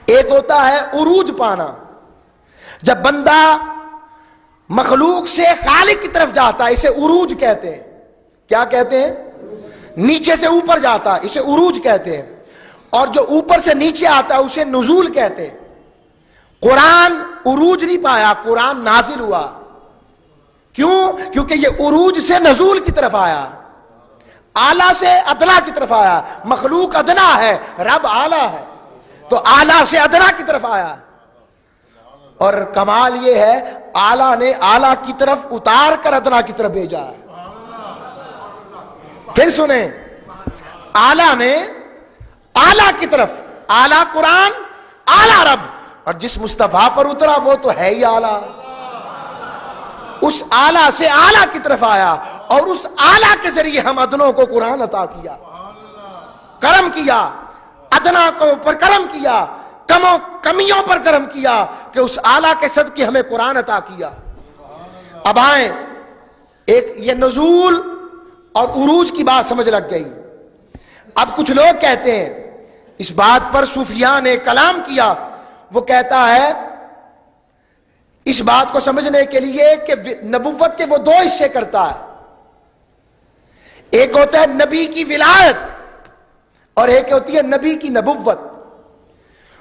ایک ہوتا ہے عروج پانا، جب بندہ مخلوق سے خالق کی طرف جاتا ہے اسے عروج کہتے ہیں۔ کیا کہتے ہیں؟ نیچے سے اوپر جاتا ہے اسے عروج کہتے ہیں، اور جو اوپر سے نیچے آتا ہے اسے نزول کہتے ہیں۔ قرآن عروج نہیں پایا، قرآن نازل ہوا۔ کیوں؟ کیونکہ یہ عروج سے نزول کی طرف آیا، اعلیٰ سے ادنا کی طرف آیا۔ مخلوق ادنا ہے، رب اعلیٰ ہے، تو اعلیٰ سے ادنا کی طرف آیا۔ اور کمال یہ ہے اعلیٰ نے اعلیٰ کی طرف اتار کر ادنا کی طرف بھیجا ہے۔ پھر سنیں، اعلیٰ نے اعلیٰ کی طرف، اعلیٰ قرآن، اعلیٰ رب، اور جس مصطفیٰ پر اترا وہ تو ہے ہی اعلیٰ، اس اعلیٰ سے اعلیٰ کی طرف آیا، اور اس اعلیٰ کے ذریعے ہم ادنوں کو قرآن عطا کیا، کرم کیا، ادنا کو پر کرم کیا، کمیوں پر کرم کیا، کہ اس اعلیٰ کے صدقے ہمیں قرآن عطا کیا۔ اب آئیں، ایک یہ نزول اور عروج کی بات سمجھ لگ گئی۔ اب کچھ لوگ کہتے ہیں، اس بات پر صوفیاء نے کلام کیا، وہ کہتا ہے اس بات کو سمجھنے کے لیے کہ نبوت کے وہ دو حصے کرتا ہے، ایک ہوتا ہے نبی کی ولایت اور ایک ہوتی ہے نبی کی نبوت۔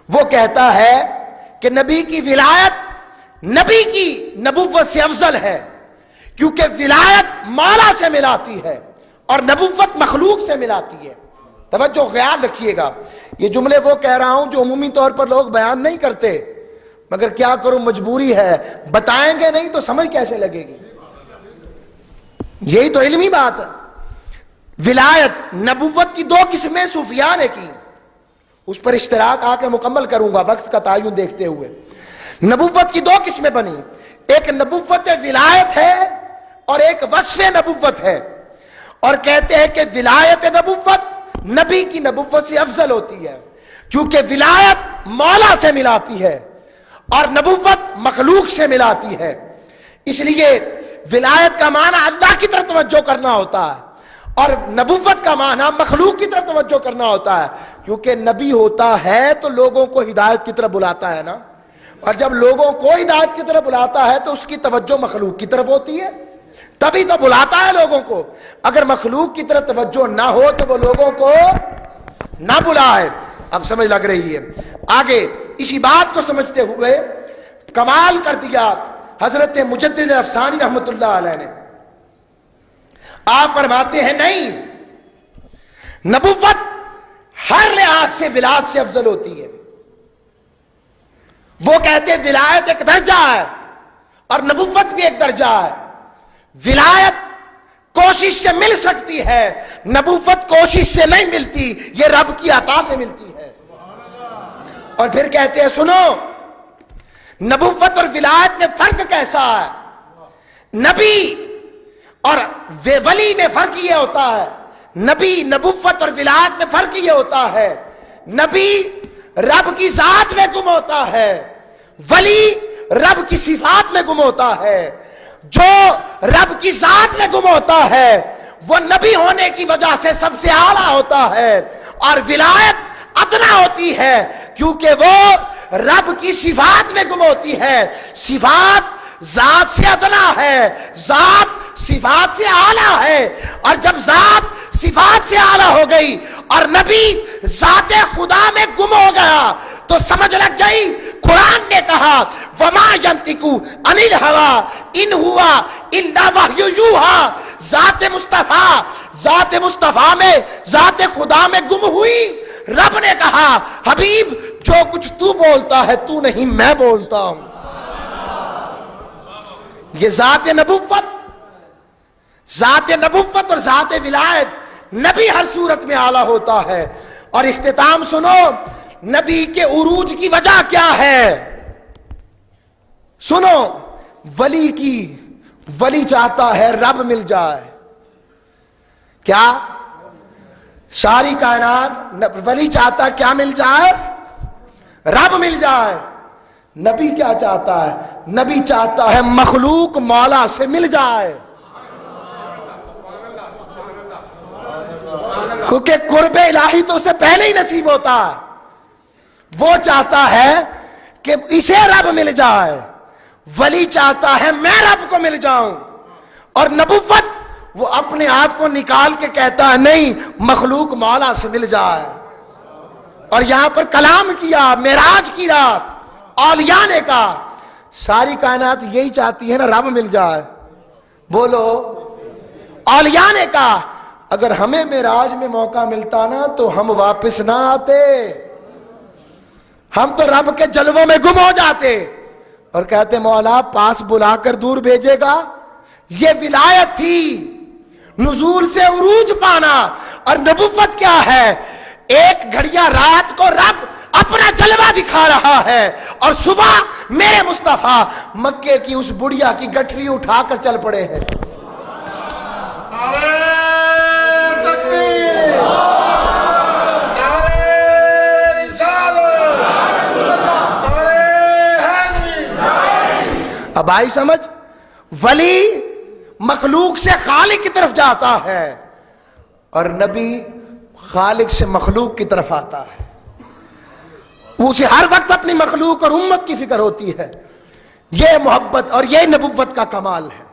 وہ کہتا ہے کہ نبی کی ولایت نبی کی نبوت سے افضل ہے، کیونکہ ولایت مولا سے ملاتی ہے اور نبوت مخلوق سے ملاتی ہے۔ توجہ خیال رکھیے گا، یہ جملے وہ کہہ رہا ہوں جو عمومی طور پر لوگ بیان نہیں کرتے، مگر کیا کروں، مجبوری ہے، بتائیں گے نہیں تو سمجھ کیسے لگے گی؟ یہی تو علمی بات ہے۔ ولایت، نبوت کی دو قسمیں صوفیاء نے کی، اس پر اشتراک آ کر مکمل کروں گا وقت کا تعین دیکھتے ہوئے۔ نبوت کی دو قسمیں بنی، ایک نبوت ولایت ہے اور ایک وصف نبوت ہے، اور کہتے ہیں کہ ولایت نبوت نبی کی نبوت سے افضل ہوتی ہے، کیونکہ ولایت مولا سے ملاتی ہے اور نبوت مخلوق سے ملاتی ہے۔ اس لیے ولایت کا معنی اللہ کی طرف توجہ کرنا ہوتا ہے، اور نبوت کا معنی مخلوق کی طرف توجہ کرنا ہوتا ہے، کیونکہ نبی ہوتا ہے تو لوگوں کو ہدایت کی طرف بلاتا ہے نا، اور جب لوگوں کو ہدایت کی طرف بلاتا ہے تو اس کی توجہ مخلوق کی طرف ہوتی ہے، تبھی تو بلاتا ہے لوگوں کو۔ اگر مخلوق کی طرف توجہ نہ ہو تو وہ لوگوں کو نہ بلائے۔ اب سمجھ لگ رہی ہے؟ آگے اسی بات کو سمجھتے ہوئے کمال کر دیا حضرت مجدد افسانی رحمت اللہ علیہ نے۔ آپ فرماتے ہیں نہیں، نبوت ہر لحاظ سے ولایت سے افضل ہوتی ہے۔ وہ کہتے ہیں ولایت ایک درجہ ہے اور نبوت بھی ایک درجہ ہے۔ ولایت کوشش سے مل سکتی ہے، نبوت کوشش سے نہیں ملتی، یہ رب کی عطا سے ملتی ہے۔ اور پھر کہتے ہیں سنو، نبوت اور ولایت میں فرق کیسا ہے؟ نبی اور ولی میں فرق یہ ہوتا ہے، نبی نبوت اور ولایت میں فرق یہ ہوتا ہے، نبی رب کی ذات میں گم ہوتا ہے، ولی رب کی صفات میں گم ہوتا ہے۔ جو رب کی ذات میں گم ہوتا ہے وہ نبی ہونے کی وجہ سے سب سے اعلیٰ ہوتا ہے، اور ولایت ادنا ہوتی ہے کیونکہ وہ رب کی صفات میں گم ہوتی ہے۔ صفات ذات سے ادنا ہے، ذات صفات سے اعلیٰ ہے، اور جب ذات صفات سے اعلیٰ ہو گئی اور نبی ذات خدا میں گم ہو گیا تو سمجھ لگ گئی۔ قرآن نے کہا وَمَا يَنْطِقُ عَنِ الْهَوَىٰ إِنْ هُوَ إِلَّا وَحْيٌ يُوحَىٰ۔ ذات مصطفیٰ میں، ذات خدا میں گم ہوئی۔ رب نے کہا حبیب جو کچھ تو بولتا ہے تو نہیں میں بولتا ہوں۔ یہ ذات نبوت اور ذات ولایت، نبی ہر صورت میں اعلیٰ ہوتا ہے۔ اور اختتام سنو، نبی کے عروج کی وجہ کیا ہے؟ سنو، ولی چاہتا ہے رب مل جائے۔ کیا؟ ساری کائنات ولی چاہتا ہے کیا مل جائے؟ رب مل جائے۔ نبی کیا چاہتا ہے؟ نبی چاہتا ہے مخلوق مولا سے مل جائے، کیونکہ قرب الہی تو اسے پہلے ہی نصیب ہوتا ہے۔ وہ چاہتا ہے کہ اسے رب مل جائے، ولی چاہتا ہے میں رب کو مل جاؤں، اور نبوت وہ اپنے آپ کو نکال کے کہتا ہے نہیں مخلوق مولا سے مل جائے۔ اور یہاں پر کلام کیا، معراج کی رات اولیاء نے کہا، ساری کائنات یہی چاہتی ہے نا رب مل جائے، بولو۔ اولیاء نے کہا اگر ہمیں معراج میں موقع ملتا نا تو ہم واپس نہ آتے، ہم تو رب کے جلووں میں گم ہو جاتے، اور کہتے مولا پاس بلا کر دور بھیجے گا۔ یہ ولایت تھی، نزول سے عروج پانا۔ اور نبوت کیا ہے؟ ایک گھڑیاں رات کو رب اپنا جلوہ دکھا رہا ہے، اور صبح میرے مصطفیٰ مکے کی اس بڑھیا کی گٹھری اٹھا کر چل پڑے ہیں۔ اب آئی سمجھ؟ ولی مخلوق سے خالق کی طرف جاتا ہے، اور نبی خالق سے مخلوق کی طرف آتا ہے۔ اسے ہر وقت اپنی مخلوق اور امت کی فکر ہوتی ہے۔ یہ محبت اور یہ نبوت کا کمال ہے۔